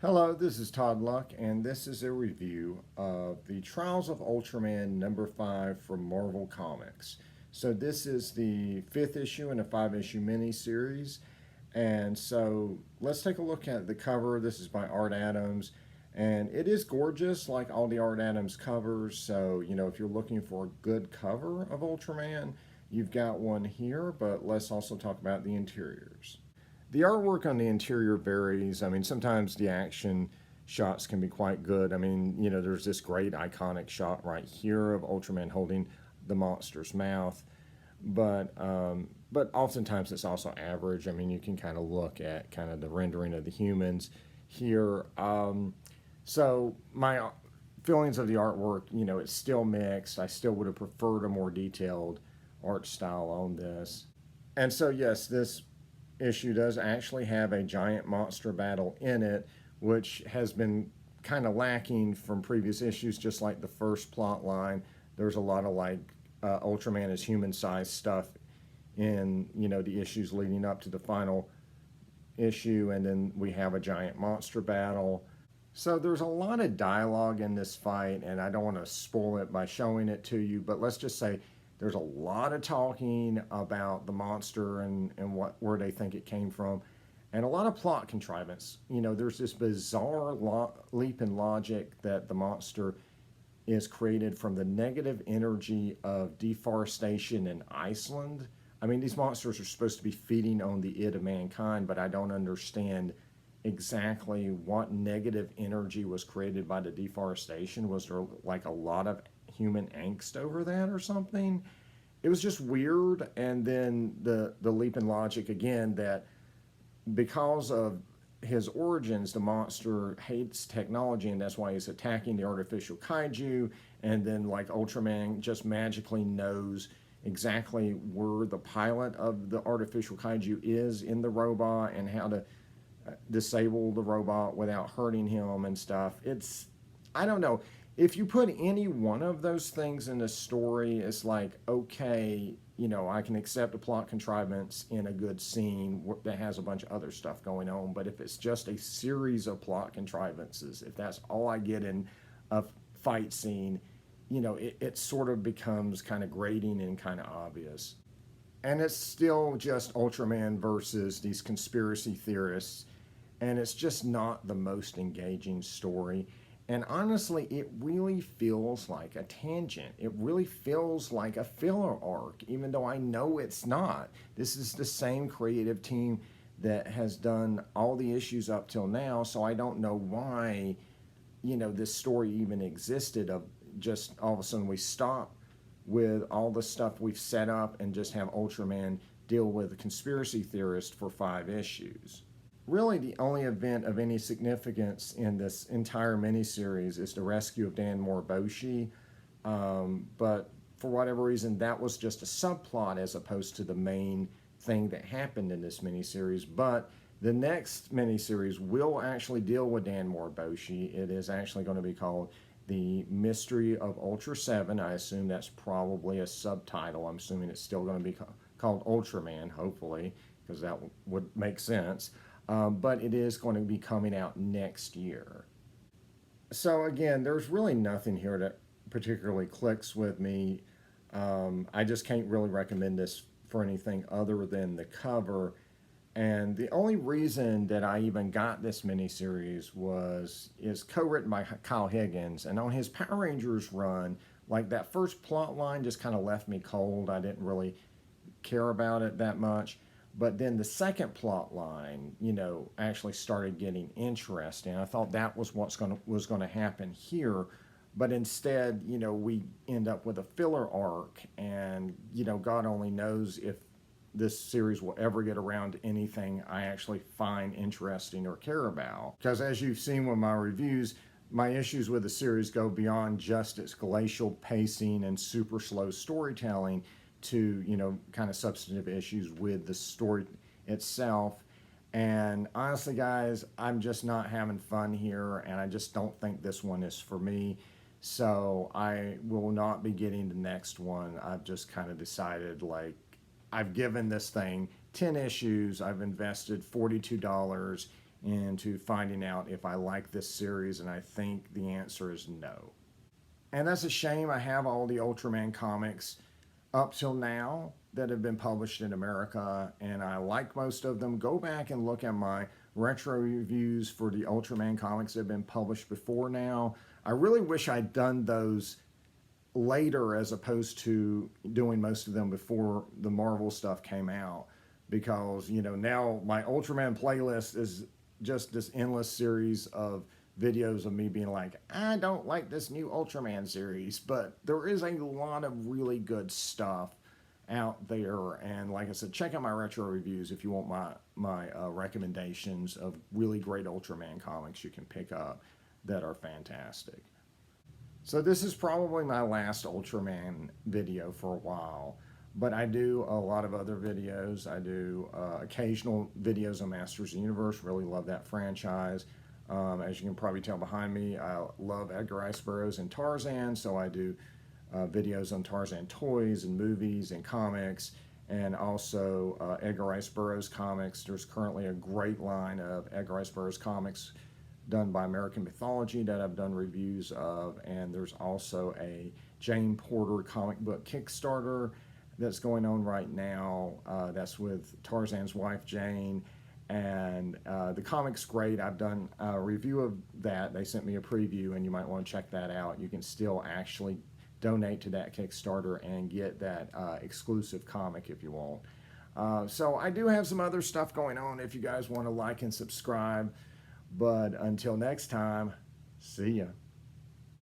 Hello, this is Todd Luck, and this is a review of the Trials of Ultraman number 5 from Marvel Comics. So, this is the fifth issue in a five-issue miniseries. And so, let's take a look at the cover. This is by Art Adams, and it is gorgeous like all the Art Adams covers. So, if you're looking for a good cover of Ultraman, you've got one here, but let's also talk about the interiors. The artwork on the interior varies. I mean, sometimes the action shots can be quite good. I mean, there's this great iconic shot right here of Ultraman holding the monster's mouth, but oftentimes it's also average. I mean, you can kind of look at kind of the rendering of the humans here. So my feelings of the artwork, it's still mixed. I still would have preferred a more detailed art style on this. And so, yes, this issue does actually have a giant monster battle in it, which has been kind of lacking from previous issues, just like the first plot line. There's a lot of Ultraman is human sized stuff in the issues leading up to the final issue, and then we have a giant monster battle. So there's a lot of dialogue in this fight, and I don't want to spoil it by showing it to you, but let's just say there's a lot of talking about the monster and where they think it came from, and a lot of plot contrivance. There's this bizarre leap in logic that the monster is created from the negative energy of deforestation in Iceland. I mean, these monsters are supposed to be feeding on the id of mankind, but I don't understand exactly what negative energy was created by the deforestation. Was there like a lot of human angst over that or something? It was just weird. And then the leap in logic again, that because of his origins, the monster hates technology, and that's why he's attacking the artificial kaiju. And then, like, Ultraman just magically knows exactly where the pilot of the artificial kaiju is in the robot and how to disable the robot without hurting him and stuff. I don't know. If you put any one of those things in the story, it's like, okay, I can accept a plot contrivance in a good scene that has a bunch of other stuff going on. But if it's just a series of plot contrivances, if that's all I get in a fight scene, it sort of becomes kind of grating and kind of obvious. And it's still just Ultraman versus these conspiracy theorists, and it's just not the most engaging story. And honestly, it really feels like a tangent. It really feels like a filler arc, even though I know it's not. This is the same creative team that has done all the issues up till now, so I don't know why, this story even existed. Of just all of a sudden we stop with all the stuff we've set up and just have Ultraman deal with a conspiracy theorist for 5 issues. Really, the only event of any significance in this entire miniseries is the rescue of Dan Moriboshi. But for whatever reason, that was just a subplot as opposed to the main thing that happened in this miniseries. But the next miniseries will actually deal with Dan Moriboshi. It is actually going to be called The Mystery of Ultra 7. I assume that's probably a subtitle. I'm assuming it's still going to be called Ultraman, hopefully, because that would make sense. But it is going to be coming out next year. So again, there's really nothing here that particularly clicks with me. I just can't really recommend this for anything other than the cover. And the only reason that I even got this miniseries is co-written by Kyle Higgins. And on his Power Rangers run, like, that first plot line just kind of left me cold. I didn't really care about it that much. But then the second plot line, actually started getting interesting. I thought that was was going to happen here, but instead, we end up with a filler arc, and God only knows if this series will ever get around to anything I actually find interesting or care about. Because as you've seen with my reviews, my issues with the series go beyond just its glacial pacing and super slow storytelling to, kind of substantive issues with the story itself. And honestly, guys, I'm just not having fun here, and I just don't think this one is for me. So I will not be getting the next one. I've just kind of decided, like, I've given this thing 10 issues. I've invested $42 into finding out if I like this series, and I think the answer is no. And that's a shame. I have all the Ultraman comics up till now that have been published in America, and I like most of them. Go back and look at my retro reviews for the Ultraman comics that have been published before now. I really wish I'd done those later as opposed to doing most of them before the Marvel stuff came out, because now my Ultraman playlist is just this endless series of videos of me being like, I don't like this new Ultraman series, but there is a lot of really good stuff out there. And like I said, check out my retro reviews if you want my recommendations of really great Ultraman comics you can pick up that are fantastic. So this is probably my last Ultraman video for a while, but I do a lot of other videos. I do occasional videos on Masters of the Universe. Really love that franchise. As you can probably tell behind me, I love Edgar Rice Burroughs and Tarzan, so I do videos on Tarzan toys and movies and comics, and also Edgar Rice Burroughs comics. There's currently a great line of Edgar Rice Burroughs comics done by American Mythology that I've done reviews of, and there's also a Jane Porter comic book Kickstarter that's going on right now. That's with Tarzan's wife Jane, and the comic's great. I've done a review of that. They sent me a preview, and you might want to check that out. You can still actually donate to that Kickstarter and get that exclusive comic if you want. So I do have some other stuff going on if you guys want to like and subscribe. But until next time, see ya.